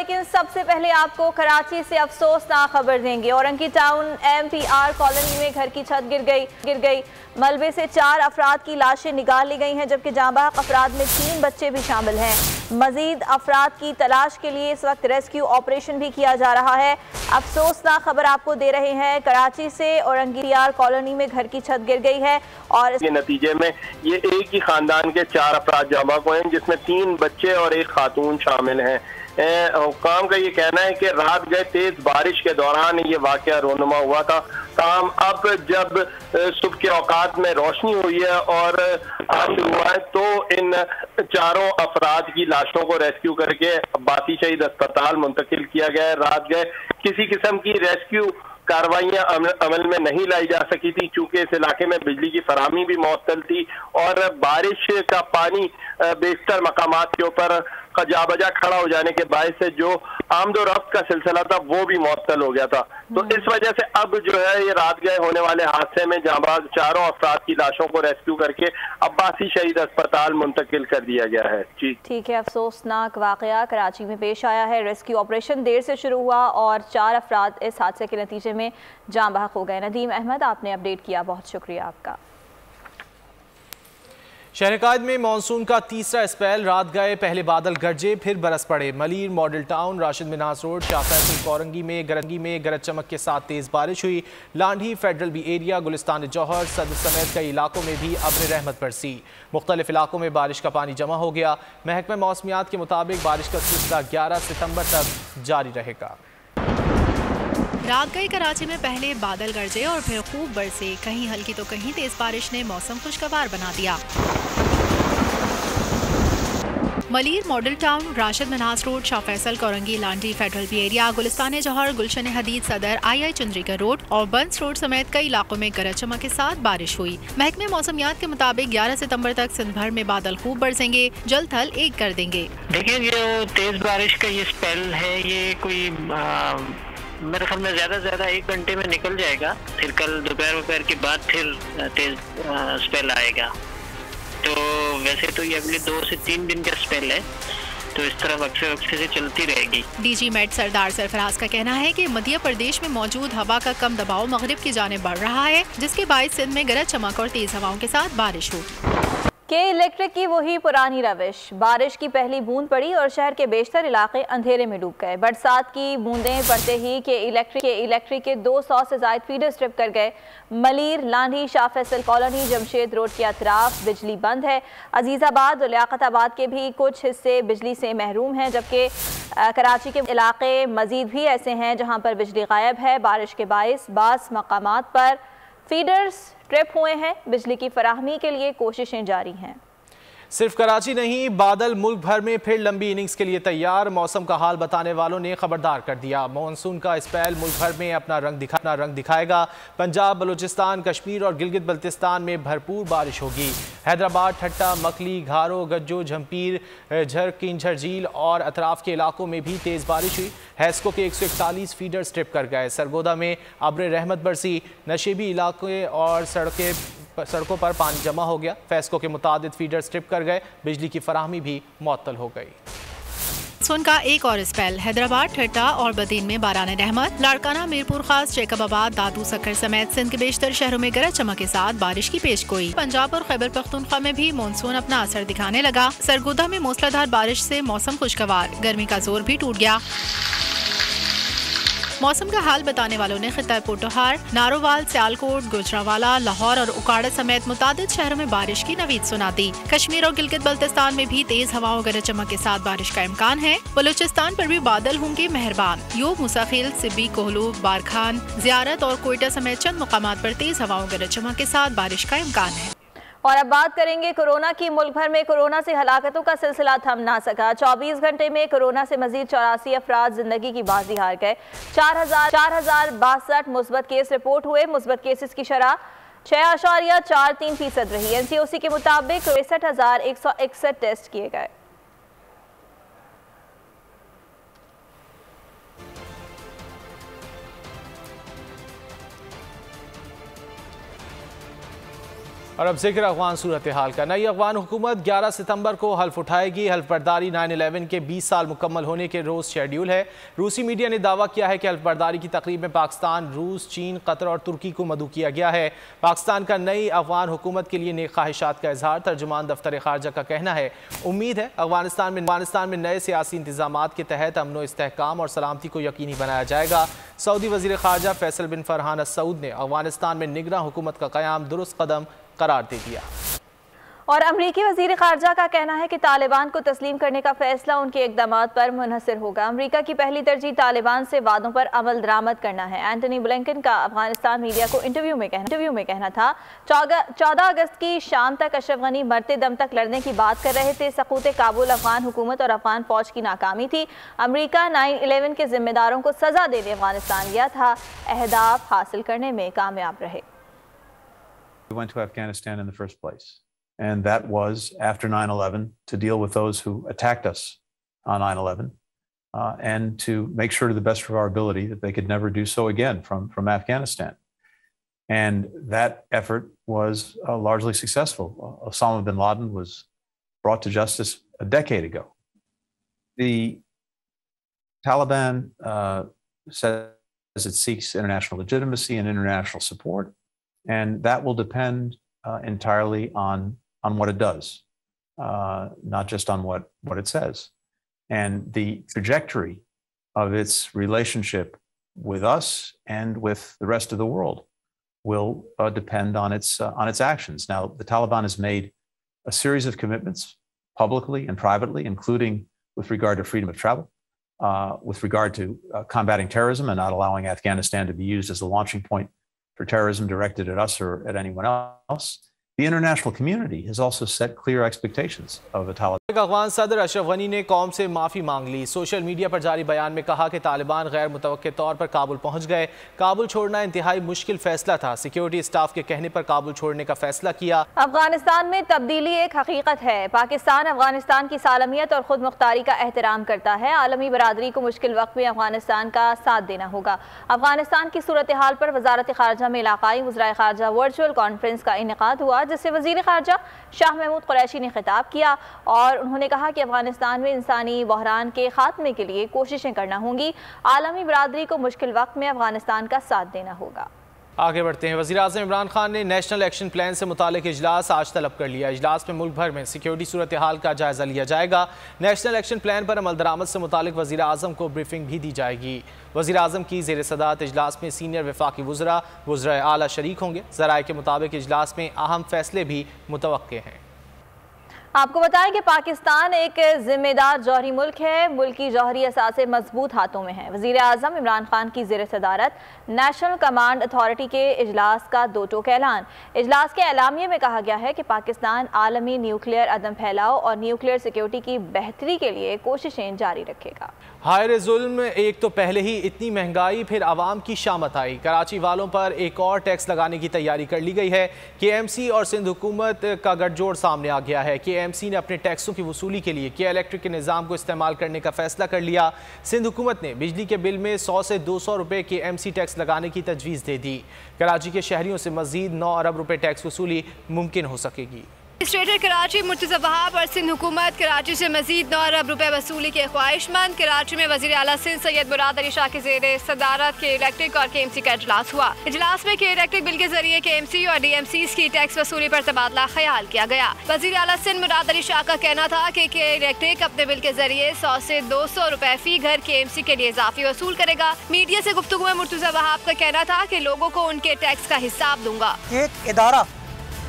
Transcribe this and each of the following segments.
लेकिन सबसे पहले आपको कराची से अफसोसनाक खबर देंगे। औरंगी टाउन MPR कॉलोनी में घर की छत गिर गई। मलबे से 4 अफराद की लाशें निकाल ली गई हैं, जबकि जांबाहक अफराद में 3 बच्चे भी शामिल हैं। मजीद अफराद की तलाश के लिए इस वक्त रेस्क्यू ऑपरेशन भी किया जा रहा है। अफसोसनाक खबर आपको दे रहे हैं, कराची से औरंगी टाउन कॉलोनी में घर की छत गिर गई है और इसके नतीजे में ये एक ही खानदान के 4 अफराद जामा हुए हैं, जिसमें 3 बच्चे और 1 खातून शामिल हैं। हुक्काम का ये कहना है कि रात गए तेज बारिश के दौरान ये वाकया रोनुमा हुआ था। ताहम अब जब सुबह के औकात में रोशनी हुई है और आज हुआ है, तो इन 4 अफराद की लाशों को रेस्क्यू करके बाती शहीद अस्पताल मुंतकिल किया गया है। रात गए किसी किस्म की रेस्क्यू कार्रवाइयां अमल में नहीं लाई जा सकी थी, चूंकि इस इलाके में बिजली की फराहमी भी मुअत्तल थी और बारिश का पानी बेशतर मकामात के ऊपर जा बजा खड़ा हो जाने के बायस से जो आमदोरफ्त का सिलसिला था वो भी मुअत्तल हो गया था। तो इस वजह से अब जो है ये रात गए होने वाले हादसे में जांबाज 4 अफराद की लाशों को रेस्क्यू करके अब्बासी शहीद अस्पताल मुंतकिल कर दिया गया है। जी ठीक है, अफसोसनाक वाकया कराची में पेश आया है। रेस्क्यू ऑपरेशन देर से शुरू हुआ और 4 अफराद इस हादसे के नतीजे में जाँ बहक हो गए। नदीम अहमद, आपने अपडेट किया, बहुत शुक्रिया आपका। शहरकायद में मानसून का तीसरा स्पेल। रात गए पहले बादल गरजे फिर बरस पड़े। Malir, model town, Rashid Minhas road, Shah Faisal Korangi में गरज चमक के साथ तेज बारिश हुई। Landhi, federal B area, Gulistan जौहर, सदर समेत कई इलाकों में भी अब्र रहमत बरसी। मुख्तलिफ इलाकों में बारिश का पानी जमा हो गया। महकमा मौसमियात के मुताबिक बारिश का सिलसिला 11 सितंबर तक जारी रहेगा। रात गई कराची में पहले बादल गरजे और फिर खूब बरसे। कहीं हल्की तो कहीं तेज बारिश ने मौसम खुशगवार बना दिया। Malir, model town, Rashid Minhas road, Shah Faisal Korangi, Landhi, federal B area, Gulistan Jauhar, Gulshan Hadeed, Saddar, I चुंद्रीगर road और बंस रोड समेत कई इलाकों में गरज चमक के साथ बारिश हुई। महकमे मौसमियात के मुताबिक 11 सितंबर तक सिंध भर में बादल खूब बरसेंगे, जल थल एक कर देंगे। देखिए, ये तेज बारिश का ये स्पेल है, ये कोई मेरे ख्याल में ज्यादा से ज्यादा 1 घंटे में निकल जाएगा। फिर कल दोपहर के बाद फिर तेज स्पेल आएगा। तो वैसे तो ये अगले 2 से 3 दिन का स्पेल है, तो इस तरह वक्फे से चलती रहेगी। DG मेट सरदार सरफराज का कहना है कि मध्य प्रदेश में मौजूद हवा का कम दबाव मगरिब की जानिब बढ़ रहा है, जिसके बायस सिंध में गरज चमक और तेज हवाओं के साथ बारिश हुई। के इलेक्ट्रिक की वही पुरानी रविश। बारिश की पहली बूंद पड़ी और शहर के बेशतर इलाके अंधेरे में डूब गए। बरसात की बूंदें पड़ते ही के इलेक्ट्रिक के 200 से ज्यादा फीडर स्ट्रिप कर गए। मलीर, लांढी, शाह फैसल कॉलोनी, जमशेद रोड के अतराफ बिजली बंद है। अजीजाबाद और लियाकताबाद के भी कुछ हिस्से बिजली से महरूम हैं, जबकि कराची के इलाके मजीद भी ऐसे हैं जहाँ पर बिजली गायब है। बारिश के बायस बास मकामात पर फीडर्स ट्रिप हुए हैं। बिजली की फराहमी के लिए कोशिशें जारी हैं। सिर्फ कराची नहीं, बादल मुल्क भर में फिर लंबी इनिंग्स के लिए तैयार। मौसम का हाल बताने वालों ने खबरदार कर दिया। मानसून का स्पेल मुल्क भर में अपना रंग दिखाएगा। पंजाब, बलूचिस्तान, कश्मीर और गिलगित बल्तिस्तान में भरपूर बारिश होगी। हैदराबाद, ठट्टा, मकली, घारो, गज्जो, झंपीर, किंझर झील और अतराफ के इलाकों में भी तेज़ बारिश हुई। हैस्को के 141 फीडर स्ट्रिप कर गए। सरगोदा में अब्र रहमत बरसी। नशेबी इलाके और सड़कों पर पानी जमा हो गया। फैस्को के मुतादिद फीडर स्ट्रिप कर गए। बिजली की फराहमी भी मुअत्तल हो गई। मानसून का एक और स्पेल। हैदराबाद, ठट्टा और बदीन में बारान रहमत। लाड़काना, मीरपुर खास, जैकबाबाद, दादू, सक्कर समेत सिंध के बेशतर शहरों में गरज चमक के साथ बारिश की पेशगोई। पंजाब और खैबर पख्तूनख्वा में भी मानसून अपना असर दिखाने लगा। सरगोदा में मूसलाधार बारिश से मौसम खुशगवार। गर्मी का जोर भी टूट गया। मौसम का हाल बताने वालों ने खित्ता पोटोहार, नारोवाल, सियालकोट, गुजरावाला, लाहौर और उकाड़ा समेत मुतादिद शहरों में बारिश की नवीद सुना दी। कश्मीर और गिलगित बल्तिस्तान में भी तेज हवाओं गरज चमक के साथ बारिश का इम्कान है। बलूचिस्तान पर भी बादल होंगे मेहरबान। यूब, मुसाखिल, सिब्बी, कोहलू, बारखान, जियारत और कोयटा समेत चंद मुकामात पर तेज हवाओं गरज चमक के साथ बारिश का इम्कान है। और अब बात करेंगे कोरोना की। मुल्क भर में कोरोना से हलाकतों का सिलसिला थम ना सका। 24 घंटे में कोरोना से मजीद 84 अफराद जिंदगी की बाजी हार गए। 4062 मुस्बत केस रिपोर्ट हुए। मुस्बत केसेस की शरह 6.43% रही। NCOC के मुताबिक 63,161 टेस्ट किए गए। और अब जिक्र अफगान सूरत हाल का। नई अफगान हुकूमत 11 सितंबर को हल्फ उठाएगी। हल्फ बर्दारी 9/11 के 20 साल मुकम्मल होने के रोज़ शेड्यूल है। रूसी मीडिया ने दावा किया है कि हल्फ बर्दारी की तकरीब में पाकिस्तान, रूस, चीन, कतर और तुर्की को मदऊ किया गया है। पाकिस्तान का नई अफगान हुकूमत के लिए नेक ख्वाहिशात का इजहार। तर्जुमान दफ्तर खारजा का कहना है, उम्मीद है अफगानिस्तान में नए सियासी इंतजामात के तहत अमन व इस्तेहकाम और सलामती को यकीनी बनाया जाएगा। सऊदी वज़ीर ख़ारजा फैसल बिन फरहान अल सऊद ने अफगानिस्तान में निगरां हुकूमत का क़याम दुरुस्त कदम करार दे दिया। और अमरीकी वज़ीर ख़ारजा का कहना है कि तालिबान को तस्लीम करने का फैसला उनके इक़दामात पर मुनहसर होगा। अमरीका की पहली तरजीह तालिबान से वादों पर अमल दरामद करना है। एंटनी ब्लिंकन का अफगानिस्तान मीडिया को इंटरव्यू में कहना था, 14 अगस्त की शाम तक अशरफ गनी मरते दम तक लड़ने की बात कर रहे थे। सकूत काबुल अफगान हुकूमत और अफगान फौज की नाकामी थी। अमरीका 9/11 के जिम्मेदारों को सजा देने अफगानिस्तान गया था। अहदाफ हासिल करने में कामयाब रहे। We went to Afghanistan in the first place, and that was after 9/11 to deal with those who attacked us on 9/11 and to make sure to the best of our ability that they could never do so again from Afghanistan. And that effort was largely successful. Osama bin Laden was brought to justice a decade ago. The Taliban says it seeks international legitimacy and international support. And that will depend entirely on what it does, not just on what it says. And the trajectory of its relationship with us and with the rest of the world will depend on its actions. Now, the Taliban has made a series of commitments publicly and privately, including with regard to freedom of travel, with regard to combating terrorism and not allowing Afghanistan to be used as a launching point for terrorism directed at us or at anyone else. The international community has also set clear expectations of the Taliban. Afghan सदर अशरफ गनी ने कौम से माफ़ी मांग ली। Social media पर जारी बयान में कहा कि तालिबान गैर मुतवक्के तौर पर काबुल पहुंच गए। काबुल छोड़ना इंतहाई मुश्किल फैसला था। सिक्योरिटी स्टाफ के कहने पर काबुल छोड़ने का फैसला किया। अफगानिस्तान में तब्दीली एक हकीकत है। पाकिस्तान अफगानिस्तान की सालमियत और खुद मुख्तारी का एहतराम करता है। आलमी बरादरी को मुश्किल वक्त में अफगानिस्तान का साथ देना होगा। अफगानिस्तान की सूरत हाल पर वजारत खारजा में इलाकाई वज़राए खारजा वर्चुअल कॉन्फ्रेंस का इनेकाद हुआ, जिससे वज़ीर खारजा शाह महमूद कुरैशी ने खिताब किया और उन्होंने कहा कि अफगानिस्तान में इंसानी बहरान के खात्मे के लिए कोशिशें करना होंगी। आलमी बरादरी को मुश्किल वक्त में अफगानिस्तान का साथ देना होगा। आगे बढ़ते हैं। वज़ीर आज़म इमरान खान ने नेशनल एक्शन प्लान से मुतालिक इजलास आज तलब कर लिया। इजलास में मुल्क भर में सिक्योरिटी सूरत हाल का जायजा लिया जाएगा। नेशनल एक्शन प्लान पर अमल दरामद से मुतालिक वज़ीर आज़म को ब्रीफिंग भी दी जाएगी। वज़ीर आज़म की ज़ेर सदारत इजलास में सीनियर वफाकी वज़राए आला शरीक होंगे। ज़राए के मुताबिक इजलास में अहम फैसले भी मुतवक्के हैं। आपको बताएं कि पाकिस्तान एक जिम्मेदार जौहरी मुल्क है। मुल्क की जौहरी असासे मजबूत हाथों में है। वज़ीर आज़म इमरान खान की ज़ेर सदारत नेशनल कमांड अथॉरिटी के इजलास का 2 टोक ऐलान। इजलास के एलामिये में कहा गया है कि पाकिस्तान आलमी न्यूक्लियर अदम फैलाव और न्यूक्लियर सिक्योरिटी की बेहतरी के लिए कोशिशें जारी रखेगा। हायर जुल्म, एक तो पहले ही इतनी महंगाई, फिर आवाम की शामत आई। कराची वालों पर एक और टैक्स लगाने की तैयारी कर ली गई है। KMC और सिंध हुकूमत का गठजोड़ सामने आ गया है। KMC ने अपने टैक्सों की वसूली के लिए के इलेक्ट्रिक के निज़ाम को इस्तेमाल करने का फैसला कर लिया। सिंध हुकूमत ने बिजली के बिल में 100 से 200 रुपये KMC टैक्स लगाने की तजवीज़ दे दी। कराची के शहरियों से मजीद 9 अरब रुपये टैक्स वसूली मुमकिन हो सकेगी। एडमिनिस्ट्रेटर कराची मुर्तज़ा वहाब और सिंध हुकूमत कराची से मजीद 9 अरब रुपए वसूली के ख्वाहिशमंद। कराची में वज़ीर आला सिंध सैयद मुराद अली शाह की ज़ेर सदारत के इलेक्ट्रिक और KMC का इजलास हुआ। इजलास में के इलेक्ट्रिक बिल के जरिए KMC और DMCs की टैक्स वसूली पर तबादला ख्याल किया गया। वज़ीर आला सिंध मुराद अली शाह का कहना था कि के इलेक्ट्रिक अपने बिल के जरिए 100 से 200 रुपए फी घर KMC के लिए इजाफी वसूल करेगा। मीडिया से गुफ्तगू में मुर्तज़ा वहाब का कहना था कि लोगों को उनके टैक्स का हिसाब दूंगा। एक इदारा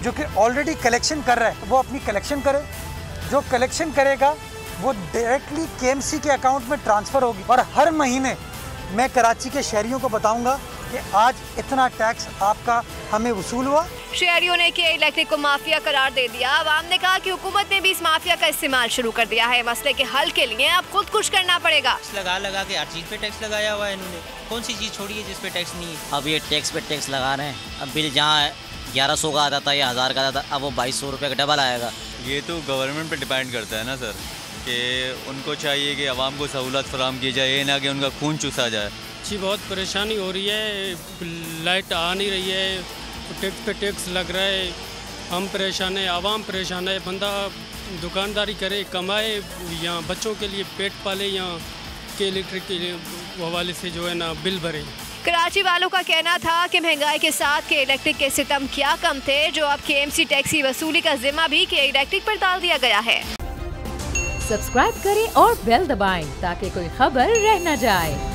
जो कि ऑलरेडी कलेक्शन कर रहा है वो अपनी कलेक्शन करे, जो कलेक्शन करेगा वो डायरेक्टली KMC के अकाउंट में ट्रांसफ़र होगी और हर महीने मैं कराची के शहरियों को बताऊंगा कि आज इतना टैक्स आपका हमें वसूल हुआ। शहरियों ने के इलेक्ट्रिक को माफिया करार दे दिया। अवाम ने कहा कि हुकूमत ने भी इस माफिया का इस्तेमाल शुरू कर दिया है। मसले के हल के लिए अब खुद कुछ करना पड़ेगा। लगा के हर चीज़ पे टैक्स लगाया हुआ है इन्होंने। कौन सी चीज़ छोड़ी है जिस पे टैक्स नहीं है? अब ये टैक्स पे टैक्स लगा रहे हैं। अब बिल जहाँ 1100 का आता था या 1000 का आता था, अब वो 2200 रुपये का डबल आएगा। ये तो गवर्नमेंट पे डिपेंड करता है ना सर, कि उनको चाहिए कि आवाम को सहूलत फराम की जाए, ये ना कि उनका खून चूसा जाए। अच्छी बहुत परेशानी हो रही है, लाइट आ नहीं रही है, टैक्स पे टैक्स लग रहा है, हम परेशान है, आवाम परेशान है। बंदा दुकानदारी करे, कमाए, या बच्चों के लिए पेट पाले, या के इलेक्ट्रिक के हवाले से जो है ना बिल भरे। कराची वालों का कहना था कि महंगाई के साथ के इलेक्ट्रिक के सितम क्या कम थे, जो अब KMC टैक्स की वसूली का जिम्मा भी के इलेक्ट्रिक पर डाल दिया गया है। सब्सक्राइब करें और बेल दबाएं ताकि कोई खबर रह न जाए।